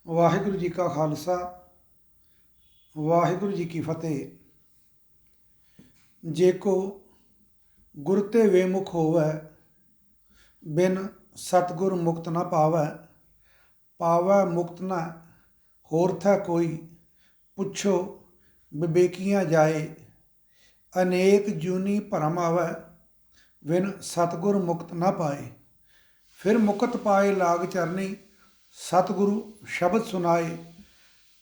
ਵਾਹਿਗੁਰੂ ਜੀ ਕਾ ਖਾਲਸਾ ਵਾਹਿਗੁਰੂ ਜੀ ਕੀ ਫਤਿਹ। ਜੇਕੋ ਗੁਰ ਤੇ ਵੇਮੁਖ ਹੋਵੈ, ਬਿਨ ਸਤਿਗੁਰ ਮੁਕਤ ਨਾ ਪਾਵੈ। ਪਾਵੈ ਮੁਕਤ ਨਾ ਹੋਰ ਥੈ ਕੋਈ, ਪੁੱਛੋ ਵਿਵੇਕੀਆਂ ਜਾਏ। ਅਨੇਕ ਜੂਨੀ ਭਰਮ ਆਵੈ, ਬਿਨ ਸਤਿਗੁਰ ਮੁਕਤ ਨਾ ਪਾਏ। ਫਿਰ ਮੁਕਤ ਪਾਏ ਲਾਗ ਚਰਨੀ, ਸਤਿਗੁਰੂ ਸ਼ਬਦ ਸੁਨਾਏ।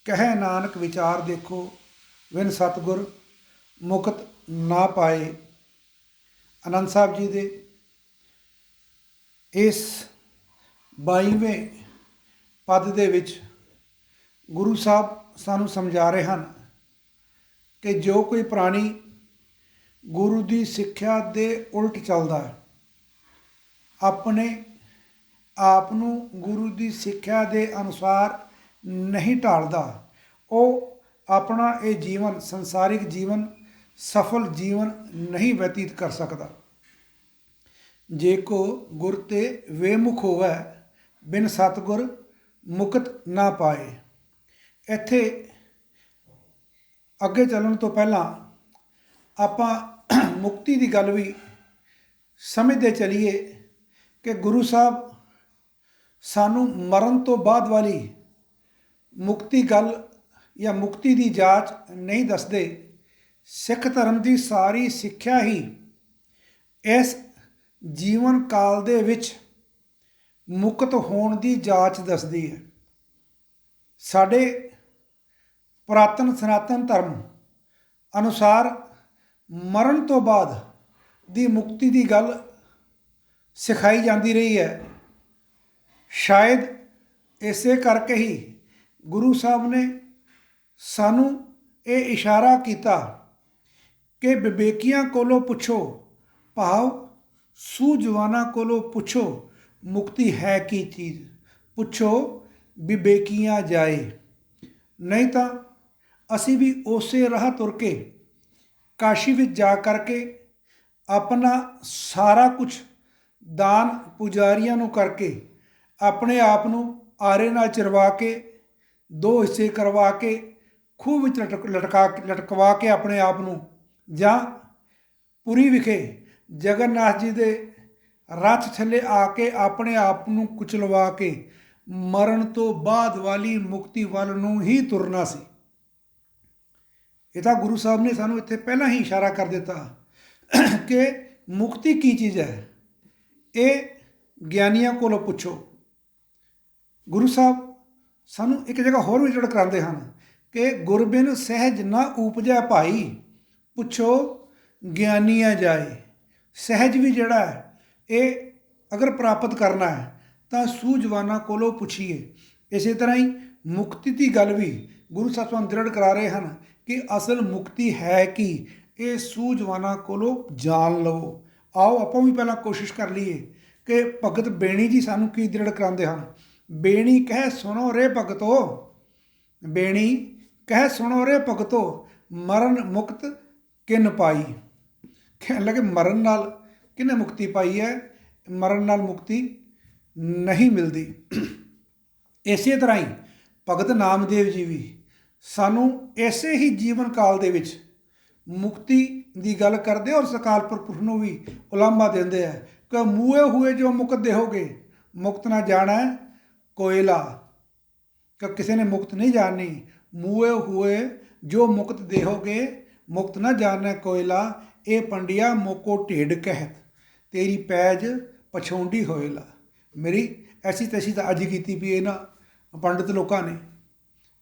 ਕਹਿ ਨਾਨਕ ਵਿਚਾਰ ਦੇਖੋ, ਬਿਨ ਸਤਿਗੁਰ ਮੁਕਤ ਨਾ ਪਾਏ। ਆਨੰਦ ਸਾਹਿਬ ਜੀ ਦੇ ਇਸ 22ਵੇਂ ਪਦ ਦੇ ਵਿੱਚ ਗੁਰੂ ਸਾਹਿਬ ਸਾਨੂੰ ਸਮਝਾ ਰਹੇ ਹਨ ਕਿ ਜੋ ਕੋਈ ਪ੍ਰਾਣੀ ਗੁਰੂ ਦੀ ਸਿੱਖਿਆ ਦੇ ਉਲਟ ਚੱਲਦਾ ਹੈ, ਆਪਣੇ ਆਪ ਨੂੰ ਗੁਰੂ ਦੀ ਸਿੱਖਿਆ ਦੇ ਅਨੁਸਾਰ ਨਹੀਂ ਢਾਲਦਾ, ਉਹ ਆਪਣਾ ਇਹ ਜੀਵਨ ਸੰਸਾਰਿਕ ਜੀਵਨ ਸਫਲ ਜੀਵਨ ਨਹੀਂ ਬਤੀਤ ਕਰ ਸਕਦਾ। ਜੇ ਕੋ ਗੁਰ ਤੇ ਵੇਮੁਖ ਹੋਵੈ, ਬਿਨ ਸਤਿਗੁਰ ਮੁਕਤ ਨਾ ਪਾਏ। ਇੱਥੇ ਅੱਗੇ ਚੱਲਣ ਤੋਂ ਪਹਿਲਾਂ ਆਪਾਂ ਮੁਕਤੀ ਦੀ ਗੱਲ ਵੀ ਸਮਝਦੇ ਚਲੀਏ ਕਿ ਗੁਰੂ ਸਾਹਿਬ ਸਾਨੂੰ ਮਰਨ ਤੋਂ ਬਾਅਦ ਵਾਲੀ ਮੁਕਤੀ ਗੱਲ ਜਾਂ ਮੁਕਤੀ ਦੀ ਜਾਂਚ ਨਹੀਂ ਦੱਸਦੇ। ਸਿੱਖ ਧਰਮ ਦੀ ਸਾਰੀ ਸਿੱਖਿਆ ਹੀ ਇਸ ਜੀਵਨ ਕਾਲ ਦੇ ਵਿੱਚ ਮੁਕਤ ਹੋਣ ਦੀ ਜਾਂਚ ਦੱਸਦੀ ਹੈ। ਸਾਡੇ ਪੁਰਾਤਨ ਸਨਾਤਨ ਧਰਮ ਅਨੁਸਾਰ ਮਰਨ ਤੋਂ ਬਾਅਦ ਦੀ ਮੁਕਤੀ ਦੀ ਗੱਲ ਸਿਖਾਈ ਜਾਂਦੀ ਰਹੀ ਹੈ। ਸ਼ਾਇਦ ਇਸੇ ਕਰਕੇ ਹੀ ਗੁਰੂ ਸਾਹਿਬ ਨੇ ਸਾਨੂੰ ਇਹ ਇਸ਼ਾਰਾ ਕੀਤਾ ਕਿ ਵਿਵੇਕੀਆਂ ਕੋਲੋਂ ਪੁੱਛੋ, ਭਾਵ ਸੂਝਵਾਨਾਂ ਕੋਲੋਂ ਪੁੱਛੋ ਮੁਕਤੀ ਹੈ ਕੀ ਚੀਜ਼। ਪੁੱਛੋ ਵਿਵੇਕੀਆਂ ਜਾਏ। ਨਹੀਂ ਤਾਂ ਅਸੀਂ ਵੀ ਉਸੇ ਰਾਹ ਤੁਰ ਕੇ ਕਾਸ਼ੀ ਵਿੱਚ ਜਾ ਕਰਕੇ ਆਪਣਾ ਸਾਰਾ ਕੁਝ ਦਾਨ ਪੁਜਾਰੀਆਂ ਨੂੰ ਕਰਕੇ ਆਪਣੇ ਆਪ ਨੂੰ ਆਰੇ ਨਾਲ ਚਿਰਵਾ ਕੇ 2 ਹਿੱਸੇ ਕਰਵਾ ਕੇ ਖੂਹ ਵਿੱਚ ਲਟਕਵਾ ਕੇ ਆਪਣੇ ਆਪ ਨੂੰ, ਜਾਂ ਪੁਰੀ ਵਿਖੇ ਜਗਨਨਾਥ ਜੀ ਦੇ ਰੱਥ ਥੱਲੇ ਆ ਕੇ ਆਪਣੇ ਆਪ ਨੂੰ ਕੁਚਲਵਾ ਕੇ ਮਰਨ ਤੋਂ ਬਾਅਦ ਵਾਲੀ ਮੁਕਤੀ ਵੱਲ ਨੂੰ ਹੀ ਤੁਰਨਾ ਸੀ। ਇਹ ਤਾਂ ਗੁਰੂ ਸਾਹਿਬ ਨੇ ਸਾਨੂੰ ਇੱਥੇ ਪਹਿਲਾਂ ਹੀ ਇਸ਼ਾਰਾ ਕਰ ਦਿੱਤਾ ਕਿ ਮੁਕਤੀ ਕੀ ਚੀਜ਼ ਹੈ। ਇਹ ਗਿਆਨੀਆਂ ਕੋਲੋਂ ਪੁੱਛੋ। ਗੁਰੂ ਸਾਹਿਬ ਸਾਨੂੰ ਇੱਕ ਜਗ੍ਹਾ ਹੋਰ ਵੀ ਜੜ ਕਰਾਉਂਦੇ ਹਨ ਕਿ ਗੁਰਬਿਨ ਸਹਿਜ ਨਾ ਉਪਜੈ ਭਾਈ, ਪੁੱਛੋ ਗਿਆਨੀਆਂ ਜਾਏ। ਸਹਿਜ ਵੀ ਜਿਹੜਾ ਹੈ ਇਹ ਅਗਰ ਪ੍ਰਾਪਤ ਕਰਨਾ ਹੈ ਤਾਂ ਸੂਝਵਾਨਾਂ ਕੋਲੋਂ ਪੁੱਛੀਏ। ਇਸੇ ਤਰ੍ਹਾਂ ਹੀ ਮੁਕਤੀ ਦੀ ਗੱਲ ਵੀ ਗੁਰੂ ਸਾਹਿਬ ਸਾਨੂੰ ਦ੍ਰਿੜ ਕਰਾ ਰਹੇ ਹਨ ਕਿ ਅਸਲ ਮੁਕਤੀ ਹੈ ਕੀ, ਇਹ ਸੂਝਵਾਨਾਂ ਕੋਲੋਂ ਜਾਣ ਲਵੋ। ਆਓ ਆਪਾਂ ਵੀ ਪਹਿਲਾਂ ਕੋਸ਼ਿਸ਼ ਕਰ ਲਈਏ ਕਿ ਭਗਤ ਬੇਣੀ ਜੀ ਸਾਨੂੰ ਕੀ ਦ੍ਰਿੜ ਕਰਾਉਂਦੇ ਹਨ। ਬੇਣੀ ਕਹਿ ਸੁਣੋ ਰੇ ਭਗਤੋ, ਬੇਣੀ ਕਹਿ ਸੁਣੋ ਰੇ ਭਗਤੋ, ਮਰਨ ਮੁਕਤ ਕਿਨ ਪਾਈ। ਕਹਿਣ ਲੱਗੇ ਮਰਨ ਨਾਲ ਕਿਹਨੇ ਮੁਕਤੀ ਪਾਈ ਹੈ? ਮਰਨ ਨਾਲ ਮੁਕਤੀ ਨਹੀਂ ਮਿਲਦੀ। ਇਸੇ ਤਰ੍ਹਾਂ ਹੀ ਭਗਤ ਨਾਮਦੇਵ ਜੀ ਵੀ ਸਾਨੂੰ ਇਸੇ ਹੀ ਜੀਵਨ ਕਾਲ ਦੇ ਵਿੱਚ ਮੁਕਤੀ ਦੀ ਗੱਲ ਕਰਦੇ ਔਰ ਸਕਾਲ ਪੁਰਖ ਨੂੰ ਵੀ ਉਲਾਂਭਾ ਦਿੰਦੇ ਹੈ ਕਿ ਮੂਏ ਹੋਏ ਜੋ ਮੁਕਤ ਦੇਹੋਗੇ, ਮੁਕਤ ਨਾ ਜਾਣਾ ਕੋਇਲਾ। ਕਿ ਕਿਸੇ ਨੇ ਮੁਕਤ ਨਹੀਂ ਜਾਣਨੀ। ਮੂਏ ਹੋਏ ਜੋ ਮੁਕਤ ਦੇਹੋਗੇ, ਮੁਕਤ ਨਾ ਜਾਣਨਾ ਕੋਇਲਾ। ਇਹ ਪੰਡਿਆ ਮੋਕੋ ਢੇਡ ਕਹਿਤ, ਤੇਰੀ ਪੈਜ ਪਛੋਂਡੀ ਹੋਏਲਾ। ਮੇਰੀ ਐਸੀ ਤੈਸੀ ਤਾਂ ਅੱਜ ਕੀਤੀ ਵੀ ਇਹਨਾਂ ਪੰਡਿਤ ਲੋਕਾਂ ਨੇ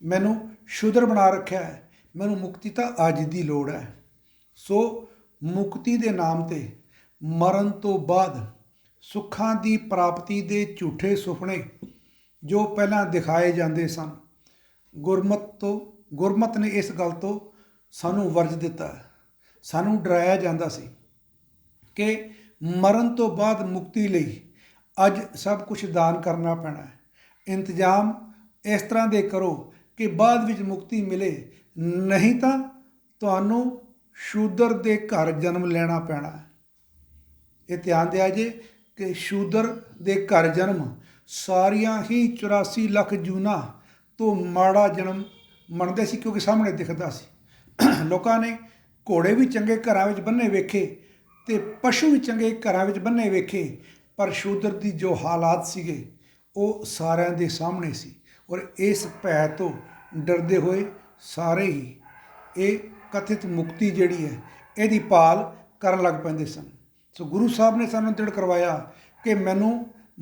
ਮੈਨੂੰ ਸ਼ੂਦਰ ਬਣਾ ਰੱਖਿਆ ਹੈ। ਮੈਨੂੰ ਮੁਕਤੀ ਤਾਂ ਅੱਜ ਦੀ ਲੋੜ ਹੈ। ਸੋ ਮੁਕਤੀ ਦੇ ਨਾਮ ਤੇ ਮਰਨ ਤੋਂ ਬਾਅਦ ਸੁੱਖਾਂ ਦੀ ਪ੍ਰਾਪਤੀ ਦੇ ਝੂਠੇ ਸੁਪਨੇ ਜੋ ਪਹਿਲਾਂ ਦਿਖਾਏ ਜਾਂਦੇ ਸਨ, ਗੁਰਮਤ ਨੇ ਇਸ ਗੱਲ ਤੋਂ ਸਾਨੂੰ ਵਰਜ ਦਿੱਤਾ। ਸਾਨੂੰ ਡਰਾਇਆ ਜਾਂਦਾ ਸੀ ਕਿ ਮਰਨ ਤੋਂ ਬਾਅਦ ਮੁਕਤੀ ਲਈ ਅੱਜ ਸਭ ਕੁਝ ਦਾਨ ਕਰਨਾ ਪੈਣਾ ਹੈ। ਇੰਤਜ਼ਾਮ ਇਸ ਤਰ੍ਹਾਂ ਦੇ ਕਰੋ ਕਿ ਬਾਅਦ ਵਿੱਚ ਮੁਕਤੀ ਮਿਲੇ, ਨਹੀਂ ਤਾਂ ਤੁਹਾਨੂੰ ਸ਼ੂਦਰ ਦੇ ਘਰ ਜਨਮ ਲੈਣਾ ਪੈਣਾ ਹੈ। ਇਹ ਧਿਆਨ ਦਿਆ ਜੇ ਕਿ ਸ਼ੂਦਰ ਦੇ ਘਰ ਜਨਮ ਸਾਰੀਆਂ ਹੀ 84 ਲੱਖ ਜੂਨਾਂ ਤੋਂ ਮਾੜਾ ਜਨਮ ਮੰਨਦੇ ਸੀ, ਕਿਉਂਕਿ ਸਾਹਮਣੇ ਦਿਖਦਾ ਸੀ। ਲੋਕਾਂ ਨੇ ਘੋੜੇ ਵੀ ਚੰਗੇ ਘਰਾਂ ਵਿੱਚ ਬੰਨੇ ਵੇਖੇ ਅਤੇ ਪਸ਼ੂ ਵੀ ਚੰਗੇ ਘਰਾਂ ਵਿੱਚ ਬੰਨੇ ਵੇਖੇ, ਪਰ ਸ਼ੂਦਰ ਦੀ ਜੋ ਹਾਲਾਤ ਸੀਗੇ ਉਹ ਸਾਰਿਆਂ ਦੇ ਸਾਹਮਣੇ ਸੀ। ਔਰ ਇਸ ਭੈ ਤੋਂ ਡਰਦੇ ਹੋਏ ਸਾਰੇ ਹੀ ਇਹ ਕਥਿਤ ਮੁਕਤੀ ਜਿਹੜੀ ਹੈ ਇਹਦੀ ਭਾਲ ਕਰਨ ਲੱਗ ਪੈਂਦੇ ਸਨ। ਸੋ ਗੁਰੂ ਸਾਹਿਬ ਨੇ ਸਾਨੂੰ ਦ੍ਰਿੜ ਕਰਵਾਇਆ ਕਿ ਮੈਨੂੰ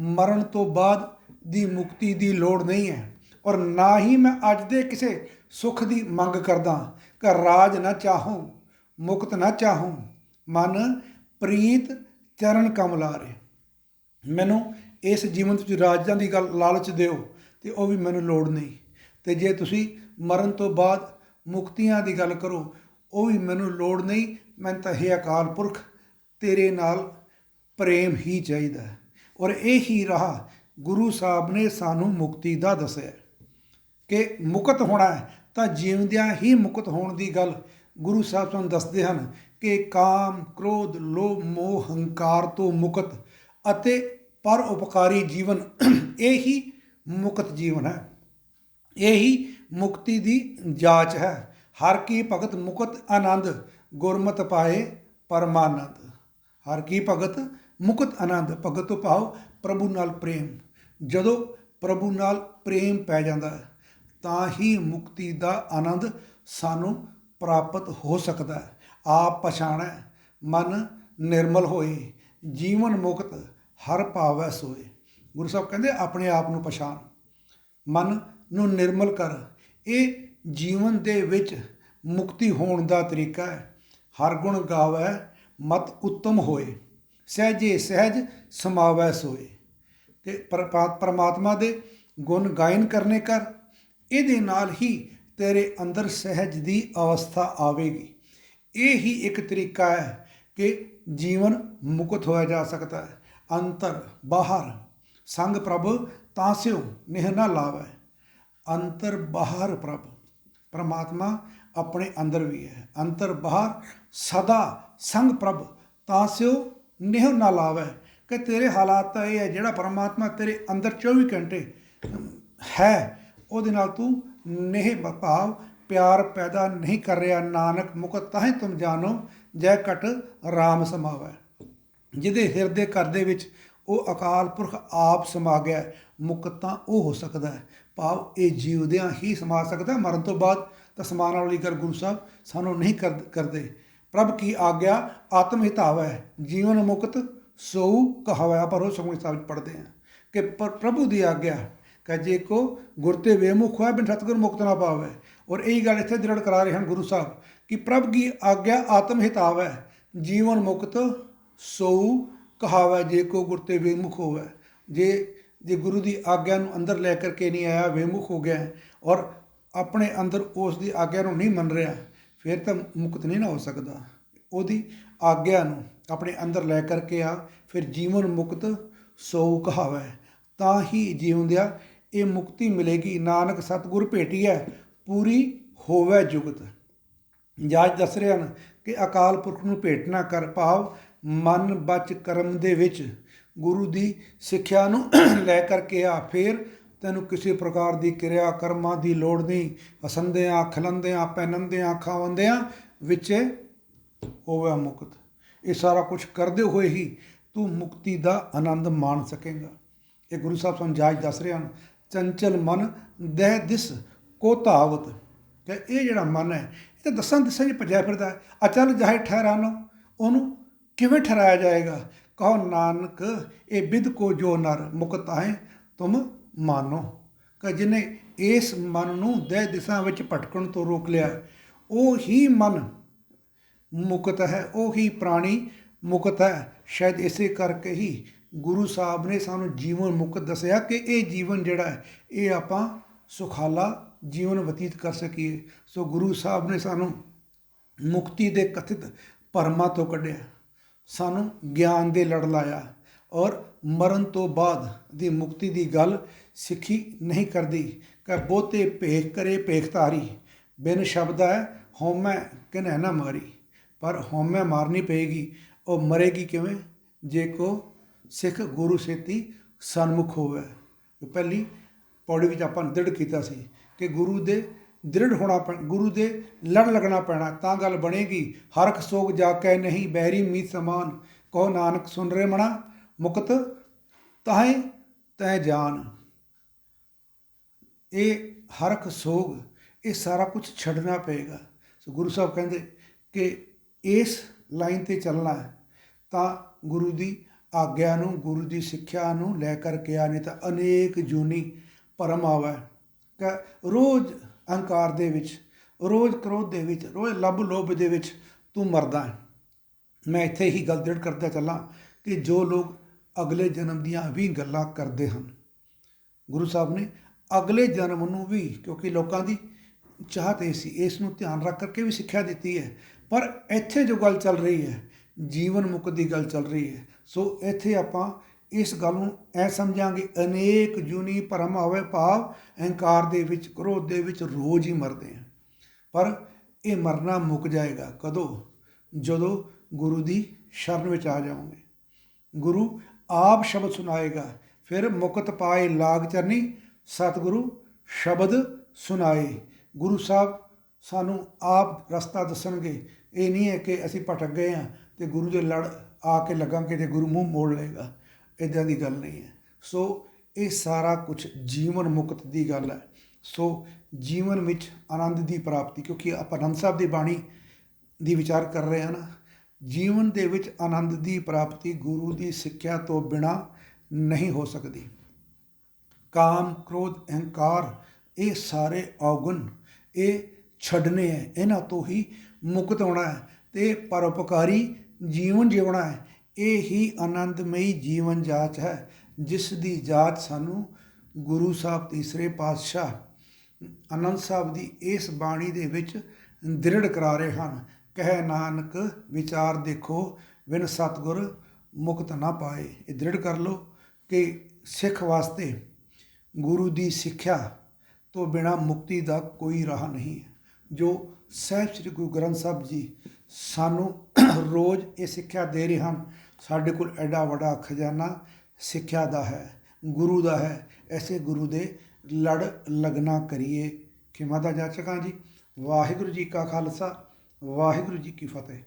ਮਰਨ ਤੋਂ ਬਾਅਦ ਦੀ ਮੁਕਤੀ ਦੀ ਲੋੜ ਨਹੀਂ ਹੈ, ਔਰ ਨਾ ਹੀ ਮੈਂ ਅੱਜ ਦੇ ਕਿਸੇ ਸੁੱਖ ਦੀ ਮੰਗ ਕਰਦਾ। ਕਿ ਰਾਜ ਨਾ ਚਾਹੂੰ ਮੁਕਤ ਨਾ ਚਾਹੂੰ, ਮਨ ਪ੍ਰੀਤ ਚਰਨ ਕਮਲਾਰੇ। ਮੈਨੂੰ ਇਸ ਜੀਵਨ ਵਿੱਚ ਰਾਜਾਂ ਦੀ ਗੱਲ ਲਾਲਚ ਦਿਓ ਅਤੇ ਉਹ ਵੀ ਮੈਨੂੰ ਲੋੜ ਨਹੀਂ, ਅਤੇ ਜੇ ਤੁਸੀਂ ਮਰਨ ਤੋਂ ਬਾਅਦ ਮੁਕਤੀਆਂ ਦੀ ਗੱਲ ਕਰੋ ਉਹ ਵੀ ਮੈਨੂੰ ਲੋੜ ਨਹੀਂ। ਮੈਨੂੰ ਤਾਂ ਇਹ ਅਕਾਲ ਪੁਰਖ ਤੇਰੇ ਨਾਲ ਪ੍ਰੇਮ ਹੀ ਚਾਹੀਦਾ ਹੈ। ਔਰ ਇਹ ਹੀ ਰਾਹ ਗੁਰੂ ਸਾਹਿਬ ਨੇ ਸਾਨੂੰ ਮੁਕਤੀ ਦਾ ਦੱਸਿਆ ਕਿ ਮੁਕਤ ਹੋਣਾ ਹੈ ਤਾਂ ਜੀਵਦਿਆਂ ਹੀ ਮੁਕਤ ਹੋਣ ਦੀ ਗੱਲ ਗੁਰੂ ਸਾਹਿਬ ਸਾਨੂੰ ਦੱਸਦੇ ਹਨ ਕਿ ਕਾਮ, ਕ੍ਰੋਧ, ਲੋਭ, ਮੋਹ, ਹੰਕਾਰ ਤੋਂ ਮੁਕਤ ਅਤੇ ਪਰ ਉਪਕਾਰੀ ਜੀਵਨ ਇਹ ਹੀ ਮੁਕਤ ਜੀਵਨ ਹੈ। ਇਹ ਹੀ ਮੁਕਤੀ ਦੀ ਜਾਚ ਹੈ। ਹਰ ਕੀ ਭਗਤ ਮੁਕਤ ਆਨੰਦ, ਗੁਰਮਤਿ ਪਾਏ ਪਰਮਾਨੰਦ। ਹਰ ਕੀ ਭਗਤ ਮੁਕਤ ਆਨੰਦ, ਭਗਤ ਤੋਂ ਭਾਵ ਪ੍ਰਭੂ ਨਾਲ ਪ੍ਰੇਮ। ਜਦੋਂ ਪ੍ਰਭੂ ਨਾਲ ਪ੍ਰੇਮ ਪੈ ਜਾਂਦਾ ਹੈ ਤਾਂ ਹੀ ਮੁਕਤੀ ਦਾ ਆਨੰਦ ਸਾਨੂੰ ਪ੍ਰਾਪਤ ਹੋ ਸਕਦਾ ਹੈ। ਆਪ ਪਛਾਣੈ ਮਨ ਨਿਰਮਲ ਹੋਏ, ਜੀਵਨ ਮੁਕਤ ਹਰ ਭਾਵੈ ਸੋਏ। ਗੁਰੂ ਸਾਹਿਬ ਕਹਿੰਦੇ ਆਪਣੇ ਆਪ ਨੂੰ ਪਛਾਣ, ਮਨ ਨੂੰ ਨਿਰਮਲ ਕਰ। ਇਹ ਜੀਵਨ ਦੇ ਵਿੱਚ ਮੁਕਤੀ ਹੋਣ ਦਾ ਤਰੀਕਾ ਹੈ। ਹਰ ਗੁਣ ਗਾਵੈ ਮਤ ਉੱਤਮ ਹੋਏ, ਸਹਿਜੇ ਸਹਿਜ ਸਮਾਵੈ ਸੋਏ। ਕਿ ਪਰਮਾਤਮਾ ਦੇ ਗੁਣ ਗਾਇਨ ਕਰਨੇ ਕਰ, ਇਹਦੇ ਨਾਲ ਹੀ ਤੇਰੇ ਅੰਦਰ ਸਹਿਜ ਦੀ ਅਵਸਥਾ ਆਵੇਗੀ। ਇਹ ਹੀ ਇੱਕ ਤਰੀਕਾ ਹੈ ਕਿ ਜੀਵਨ ਮੁਕਤ ਹੋਇਆ ਜਾ ਸਕਦਾ ਹੈ। ਅੰਤਰ ਬਾਹਰ ਸੰਗ ਪ੍ਰਭ ਤਾਸਿਓ ਨਿਹ ਨਾ ਲਾਵੈ। ਅੰਤਰ ਬਾਹਰ ਪ੍ਰਭ, ਪਰਮਾਤਮਾ ਆਪਣੇ ਅੰਦਰ ਵੀ ਹੈ। ਅੰਤਰ ਬਾਹਰ ਸਦਾ ਸੰਗ ਪ੍ਰਭ ਤਾਸਿਓ ਨਿਹ ਨਾ ਲਾਵੈ। ਕਿ ਤੇਰੇ ਹਾਲਾਤ ਤਾਂ ਇਹ ਹੈ, ਜਿਹੜਾ ਪਰਮਾਤਮਾ ਤੇਰੇ ਅੰਦਰ 24 ਘੰਟੇ ਹੈ ਉਹਦੇ ਨਾਲ ਤੂੰ ਨਿਹ ਭਾਵ ਪਿਆਰ ਪੈਦਾ ਨਹੀਂ ਕਰ ਰਿਹਾ। ਨਾਨਕ ਮੁਕਤ ਤਾਹੀਂ ਤੁਮ ਜਾਣੋ, ਜੈ ਘਟ ਰਾਮ ਸਮਾਵੈ। ਜਿਹਦੇ ਹਿਰਦੇ ਘਰ ਦੇ ਵਿੱਚ ਉਹ ਅਕਾਲ ਪੁਰਖ ਆਪ ਸਮਾ ਗਿਆ, ਮੁਕਤ ਤਾਂ ਉਹ ਹੋ ਸਕਦਾ ਹੈ। ਭਾਵ ਇਹ ਜੀਵਦਿਆਂ ਹੀ ਸਮਾ ਸਕਦਾ, ਮਰਨ ਤੋਂ ਬਾਅਦ ਤਾਂ ਸਮਾਨ ਵਾਲੀ ਗੱਲ ਗੁਰੂ ਸਾਹਿਬ ਸਾਨੂੰ ਨਹੀਂ ਕਰਦੇ। ਪ੍ਰਭ ਕੀ ਆਗਿਆ ਆਤਮ ਹਿਤਾਵੈ, ਜੀਵਨ ਮੁਕਤ ਸੋਊ ਕਹਾਵੈ। ਆਪਾਂ ਰੋਜ਼ ਸੁਖਮਨੀ ਸਾਹਿਬ ਪੜ੍ਹਦੇ ਹਾਂ ਕਿ ਪ੍ਰਭੂ ਦੀ ਆਗਿਆ ਕਿ ਜੇ ਕੋ ਗੁਰ ਤੇ ਵੇਮੁਖ ਹੋਇਆ ਬਿਨ ਸਤਿਗੁਰ ਮੁਕਤ ਨਾ ਪਾਵੈ। ਔਰ ਇਹੀ ਗੱਲ ਇੱਥੇ ਦ੍ਰਿੜ ਕਰਾ ਰਹੇ ਹਨ ਗੁਰੂ ਸਾਹਿਬ ਕਿ ਪ੍ਰਭ ਕੀ ਆਗਿਆ ਆਤਮ ਹਿਤਾਵੈ, ਜੀਵਨ ਮੁਕਤ ਸੋਊ ਕਹਾਵੈ। ਜੇ ਕੋ ਗੁਰ ਤੇ ਵੇਮੁਖ ਹੋਵੈ, ਜੇ ਗੁਰੂ ਦੀ ਆਗਿਆ ਨੂੰ ਅੰਦਰ ਲੈ ਕਰਕੇ ਨਹੀਂ ਆਇਆ, ਵੇਮੁਖ ਹੋ ਗਿਆ ਔਰ ਆਪਣੇ ਅੰਦਰ ਉਸ ਦੀ ਆਗਿਆ ਨੂੰ ਨਹੀਂ ਮੰਨ ਰਿਹਾ, ਫਿਰ ਤਾਂ ਮੁਕਤ ਨਹੀਂ ਨਾ ਹੋ ਸਕਦਾ। ਉਹਦੀ ਆਗਿਆ ਨੂੰ ਆਪਣੇ ਅੰਦਰ ਲੈ ਕਰਕੇ ਆ, ਫਿਰ ਜੀਵਨ ਮੁਕਤ ਸੋਊ ਕਹਾਵੈ। ਤਾਂ ਹੀ ਜੀਉਂਦਿਆਂ ਇਹ ਮੁਕਤੀ ਮਿਲੇਗੀ। ਨਾਨਕ ਸਤਿਗੁਰ ਭੇਟੀਐ ਪੂਰੀ ਹੋਵੈ ਜੁਗਤ। ਜਾਜ ਦੱਸ ਰਹੇ ਹਨ ਕਿ ਅਕਾਲ ਪੁਰਖ ਨੂੰ ਭੇਟ ਨਾ ਕਰ, ਭਾਵ ਮਨ ਬਚ ਕਰਮ ਦੇ ਵਿੱਚ ਗੁਰੂ ਦੀ ਸਿੱਖਿਆ ਨੂੰ ਲੈ ਕਰਕੇ ਆ, ਫਿਰ ਤੈਨੂੰ ਕਿਸੇ ਪ੍ਰਕਾਰ ਦੀ ਕਿਰਿਆ ਕਰਮਾਂ ਦੀ ਲੋੜ ਨਹੀਂ। ਹਸੰਦਿਆਂ ਖਿਲੰਦਿਆਂ ਪਹਿਨੰਦਿਆਂ ਖਾਵੰਦਿਆਂ ਵਿੱਚ ਹੋਵੇ ਮੁਕਤ। ਇਹ ਸਾਰਾ ਕੁਝ ਕਰਦੇ ਹੋਏ ਹੀ ਤੂੰ ਮੁਕਤੀ ਦਾ ਆਨੰਦ ਮਾਣ ਸਕੇਗਾ। ਇਹ ਗੁਰੂ ਸਾਹਿਬ ਸਾਨੂੰ ਜਾਚ ਦੱਸ ਰਹੇ ਹਨ। ਚੰਚਲ ਮਨ ਦਹਿ ਦਿਸ ਕੋ ਧਾਵਤ। ਕਿ ਇਹ ਜਿਹੜਾ ਮਨ ਹੈ ਇਹ ਤਾਂ ਦਸਾਂ ਦਿਸ਼ਾਂ 'ਚ ਭੱਜਿਆ ਫਿਰਦਾ ਹੈ। ਅਚਲ ਜਾਹੇ ਠਹਿਰਾਨੋ, ਉਹਨੂੰ ਕਿਵੇਂ ਠਹਿਰਾਇਆ ਜਾਏਗਾ। ਕਹੋ ਨਾਨਕ ਇਹ ਬਿਦ ਕੋ ਜੋ ਨਰ ਮੁਕਤ ਆਏ ਤੁਮ ਮਾਨੋ। ਕਿ ਜਿਹਨੇ ਇਸ ਮਨ ਨੂੰ ਦਹਿ ਦਿਸ਼ਾ ਵਿੱਚ ਭਟਕਣ ਤੋਂ ਰੋਕ ਲਿਆ, ਉਹ ਹੀ ਮਨ ਮੁਕਤ ਹੈ, ਉਹ ਹੀ ਪ੍ਰਾਣੀ ਮੁਕਤ ਹੈ। ਸ਼ਾਇਦ ਇਸੇ ਕਰਕੇ ਹੀ ਗੁਰੂ ਸਾਹਿਬ ਨੇ ਸਾਨੂੰ ਜੀਵਨ ਮੁਕਤ ਦੱਸਿਆ ਕਿ ਇਹ ਜੀਵਨ ਜਿਹੜਾ ਹੈ ਇਹ ਆਪਾਂ ਸੁਖਾਲਾ ਜੀਵਨ ਬਤੀਤ ਕਰ ਸਕੀਏ। ਸੋ ਗੁਰੂ ਸਾਹਿਬ ਨੇ ਸਾਨੂੰ ਮੁਕਤੀ ਦੇ ਕਥਿਤ ਭਰਮਾਂ ਤੋਂ ਕੱਢਿਆ, ਸਾਨੂੰ ਗਿਆਨ ਦੇ ਲੜ ਲਾਇਆ ਔਰ ਮਰਨ ਤੋਂ ਬਾਅਦ ਦੀ ਮੁਕਤੀ ਦੀ ਗੱਲ ਸਿੱਖੀ ਨਹੀਂ ਕਰਦੀ। ਕਿ ਬਹੁਤੇ ਭੇਖ ਕਰੇ ਭੇਖਧਾਰੀ, ਬਿਨ ਸ਼ਬਦ ਹੈ ਹਉਮੈ ਕਿਨੈ ਨਾ ਮਾਰੀ। ਪਰ ਹਉਮੈ ਮਾਰਨੀ ਪਏਗੀ। ਉਹ ਮਰੇਗੀ ਕਿਵੇਂ? ਜੇ ਕੋ ਸਿੱਖ ਗੁਰੂ ਸੇਤੀ ਸਨਮੁਖ ਹੋਵੇ। ਪਹਿਲੀ ਪੌੜੀ ਵਿੱਚ ਆਪਾਂ ਦ੍ਰਿੜ ਕੀਤਾ ਸੀ ਕਿ ਗੁਰੂ ਦੇ ਦ੍ਰਿੜ ਹੋਣਾ ਗੁਰੂ ਦੇ ਲੜ ਲੱਗਣਾ ਪੈਣਾ, ਤਾਂ ਗੱਲ ਬਣੇਗੀ। ਹਰਖ ਸੋਗ ਜਾ ਕੇ ਨਹੀਂ ਬਹਿਰੀ ਮੀਤ ਸਮਾਨ, ਕਹੋ ਨਾਨਕ ਸੁਨ ਰੇ ਮਣਾ ਮੁਕਤ ਤਾਹੇ ਤੈ ਜਾਨ। ਇਹ ਹਰਖ ਸੋਗ, ਇਹ ਸਾਰਾ ਕੁਝ ਛੱਡਣਾ ਪਏਗਾ। ਸੋ ਗੁਰੂ ਸਾਹਿਬ ਕਹਿੰਦੇ ਕਿ ਇਸ ਲਾਈਨ 'ਤੇ ਚੱਲਣਾ ਹੈ ਤਾਂ ਗੁਰੂ ਦੀ ਆਗਿਆ ਨੂੰ, ਗੁਰੂ ਦੀ ਸਿੱਖਿਆ ਨੂੰ ਲੈ ਕਰਕੇ ਆ, ਨਹੀਂ ਤਾਂ ਅਨੇਕ ਜੂਨੀ ਭਰਮ ਆਵੇ ਕਿ ਰੋਜ਼ ਅਹੰਕਾਰ ਦੇ ਵਿੱਚ, ਰੋਜ਼ ਕ੍ਰੋਧ ਦੇ ਵਿੱਚ, ਰੋਜ਼ ਲੱਭ ਲੋਭ ਦੇ ਵਿੱਚ ਤੂੰ ਮਰਦਾ ਹੈ। ਮੈਂ ਇੱਥੇ ਹੀ ਗੱਲ ਦ੍ਰਿੜ ਕਰਦਾ ਚੱਲਾਂ ਕਿ ਜੋ ਲੋਕ ਅਗਲੇ ਜਨਮ ਦੀਆਂ ਵੀ ਗੱਲਾਂ ਕਰਦੇ ਹਨ, ਗੁਰੂ ਸਾਹਿਬ ਨੇ ਅਗਲੇ ਜਨਮ ਨੂੰ ਵੀ, ਕਿਉਂਕਿ ਲੋਕਾਂ ਦੀ ਚਾਹਤ ਇਹ ਸੀ, ਇਸ ਨੂੰ ਧਿਆਨ ਰੱਖ ਕਰਕੇ ਵੀ ਸਿੱਖਿਆ ਦਿੱਤੀ ਹੈ। ਪਰ ਇੱਥੇ ਜੋ ਗੱਲ ਚੱਲ ਰਹੀ ਹੈ, ਜੀਵਨ ਮੁਕਤ ਦੀ ਗੱਲ ਚੱਲ ਰਹੀ ਹੈ। ਸੋ ਇੱਥੇ ਆਪਾਂ ਇਸ ਗੱਲ ਨੂੰ ਐ ਸਮਝਾਂਗੇ, ਅਨੇਕ ਜੂਨੀ ਭਰਮ ਆਵੇ, ਭਾਵ ਅਹੰਕਾਰ ਦੇ ਵਿੱਚ, ਕ੍ਰੋਧ ਦੇ ਵਿੱਚ ਰੋਜ਼ ਹੀ ਮਰਦੇ ਹਾਂ। ਪਰ ਇਹ ਮਰਨਾ ਮੁੱਕ ਜਾਏਗਾ ਕਦੋਂ? ਜਦੋਂ ਗੁਰੂ ਦੀ ਸ਼ਰਨ ਵਿੱਚ ਆ ਜਾਓਗੇ। ਗੁਰੂ ਆਪ ਸ਼ਬਦ ਸੁਣਾਏਗਾ, ਫਿਰ ਮੁਕਤ ਪਾਏ ਲਾਗ ਚਰਨੀ, ਸਤਿਗੁਰੂ ਸ਼ਬਦ ਸੁਣਾਏ। ਗੁਰੂ ਸਾਹਿਬ ਸਾਨੂੰ ਆਪ ਰਸਤਾ ਦੱਸਣਗੇ। ਇਹ ਨਹੀਂ ਹੈ ਕਿ ਅਸੀਂ ਭਟਕ ਗਏ ਹਾਂ ਅਤੇ ਗੁਰੂ ਦੇ ਲੜ ਆ ਕੇ ਲੱਗਾਂਗੇ ਅਤੇ ਗੁਰੂ ਮੂੰਹ ਮੋੜ ਲਏਗਾ, ਇੱਦਾਂ ਦੀ ਗੱਲ ਨਹੀਂ ਹੈ। ਸੋ ਇਹ ਸਾਰਾ ਕੁਛ ਜੀਵਨ ਮੁਕਤ ਦੀ ਗੱਲ ਹੈ। ਸੋ ਜੀਵਨ ਵਿੱਚ ਆਨੰਦ ਦੀ ਪ੍ਰਾਪਤੀ, ਕਿਉਂਕਿ ਆਪਾਂ ਆਨੰਦ ਸਾਹਿਬ ਦੀ ਬਾਣੀ ਦੀ ਵਿਚਾਰ ਕਰ ਰਹੇ ਹਾਂ ਨਾ, ਜੀਵਨ ਦੇ ਵਿੱਚ ਆਨੰਦ ਦੀ ਪ੍ਰਾਪਤੀ ਗੁਰੂ ਦੀ ਸਿੱਖਿਆ ਤੋਂ ਬਿਨਾਂ ਨਹੀਂ ਹੋ ਸਕਦੀ। ਕਾਮ, ਕ੍ਰੋਧ, ਅਹੰਕਾਰ, ਇਹ ਸਾਰੇ ਔਗੁਣ ਇਹ ਛੱਡਣੇ ਹੈ, ਇਹਨਾਂ ਤੋਂ ਹੀ ਮੁਕਤ ਹੋਣਾ ਹੈ ਅਤੇ ਪਰਉਪਕਾਰੀ ਜੀਵਨ ਜਿਉਣਾ ਹੈ। ਇਹ ਹੀ ਆਨੰਦਮਈ ਜੀਵਨ ਜਾਚ ਹੈ, ਜਿਸ ਦੀ ਜਾਚ ਸਾਨੂੰ ਗੁਰੂ ਸਾਹਿਬ ਤੀਸਰੇ ਪਾਤਸ਼ਾਹ ਆਨੰਦ ਸਾਹਿਬ ਦੀ ਇਸ ਬਾਣੀ ਦੇ ਵਿੱਚ ਦ੍ਰਿੜ ਕਰਾ ਰਹੇ ਹਨ। ਕਹਿ ਨਾਨਕ ਵਿਚਾਰ ਦੇਖੋ, ਬਿਨ ਸਤਿਗੁਰ ਮੁਕਤ ਨਾ ਪਾਏ। ਇਹ ਦ੍ਰਿੜ ਕਰ ਲਓ ਕਿ ਸਿੱਖ ਵਾਸਤੇ ਗੁਰੂ ਦੀ ਸਿੱਖਿਆ ਤੋਂ ਬਿਨਾਂ ਮੁਕਤੀ ਦਾ ਕੋਈ ਰਾਹ ਨਹੀਂ ਹੈ। ਜੋ ਸਾਹਿਬ ਸ੍ਰੀ ਗੁਰੂ ਗ੍ਰੰਥ ਸਾਹਿਬ ਜੀ ਸਾਨੂੰ ਰੋਜ਼ ਇਹ ਸਿੱਖਿਆ ਦੇ ਰਹੇ ਹਨ। ਸਾਡੇ ਕੋਲ ਐਡਾ ਵੱਡਾ ਖਜ਼ਾਨਾ ਸਿੱਖਿਆ ਦਾ ਹੈ, ਗੁਰੂ ਦਾ ਹੈ। ਐਸੇ ਗੁਰੂ ਦੇ ਲੜ ਲੱਗਣਾ ਕਰੀਏ। ਖਿਮਾ ਦਾ ਜਾਚਕਾਂ ਜੀ। ਵਾਹਿਗੁਰੂ ਜੀ ਕਾ ਖਾਲਸਾ, ਵਾਹਿਗੁਰੂ ਜੀ ਕੀ ਫਤਿਹ।